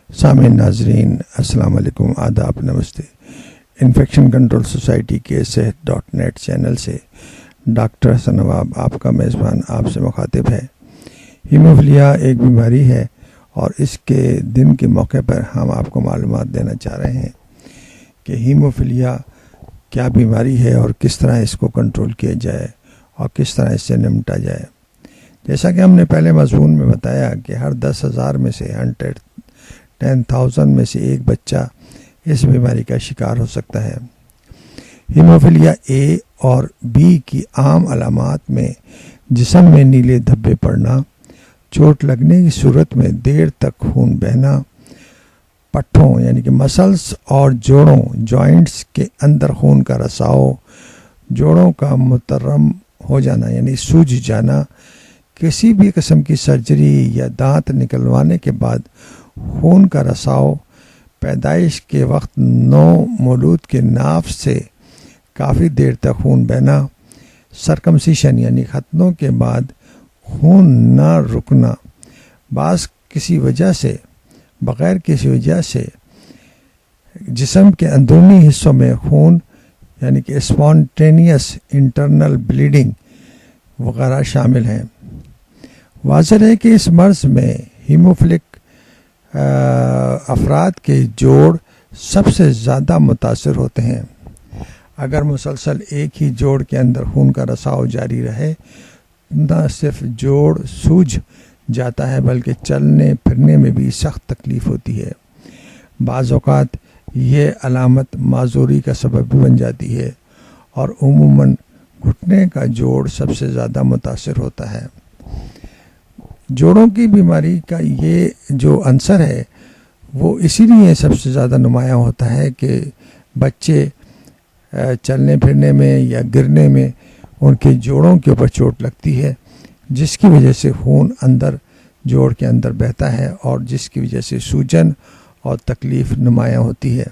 سامعین ناظرین السلام علیکم، آداب، نمستے۔ انفیکشن کنٹرول سوسائٹی کے صحت.net چینل سے ڈاکٹر حسن نواب آپ کا میزبان آپ سے مخاطب ہے۔ ہیموفیلیا ایک بیماری ہے اور اس کے دن کے موقع پر ہم آپ کو معلومات دینا چاہ رہے ہیں کہ ہیموفیلیا کیا بیماری ہے اور کس طرح اس کو کنٹرول کیا جائے اور کس طرح اس سے نمٹا جائے۔ جیسا کہ ہم نے پہلے مضمون میں بتایا کہ ہر 10,000 میں سے 10,000 میں سے ایک بچہ اس بیماری کا شکار ہو سکتا ہے۔ ہیموفیلیا اے اور بی کی عام علامات میں جسم میں نیلے دھبے پڑنا، چوٹ لگنے کی صورت میں دیر تک خون بہنا، پٹھوں یعنی کہ مسلس اور جوڑوں جوائنٹس کے اندر خون کا رساؤ، جوڑوں کا مترم ہو جانا یعنی سوج جانا، کسی بھی قسم کی سرجری یا دانت نکلوانے کے بعد خون کا رساؤ، پیدائش کے وقت نو مولود کے ناف سے کافی دیر تک خون بہنا، سرکمسیشن یعنی ختنوں کے بعد خون نہ رکنا، بعض کسی وجہ سے بغیر کسی وجہ سے جسم کے اندرونی حصوں میں خون یعنی کہ اسپونٹینیس انٹرنل بلیڈنگ وغیرہ شامل ہیں۔ واضح ہے کہ اس مرض میں ہیموفیلک افراد کے جوڑ سب سے زیادہ متاثر ہوتے ہیں۔ اگر مسلسل ایک ہی جوڑ کے اندر خون کا رساؤ جاری رہے، نہ صرف جوڑ سوج جاتا ہے بلکہ چلنے پھرنے میں بھی سخت تکلیف ہوتی ہے۔ بعض اوقات یہ علامت معذوری کا سبب بھی بن جاتی ہے اور عموماً گھٹنے کا جوڑ سب سے زیادہ متاثر ہوتا ہے۔ جوڑوں کی بیماری کا یہ جو عنصر ہے وہ اسی لیے سب سے زیادہ نمایاں ہوتا ہے کہ بچے چلنے پھرنے میں یا گرنے میں ان کے جوڑوں کے اوپر چوٹ لگتی ہے، جس کی وجہ سے خون اندر جوڑ کے اندر بہتا ہے اور جس کی وجہ سے سوجن اور تکلیف نمایاں ہوتی ہے۔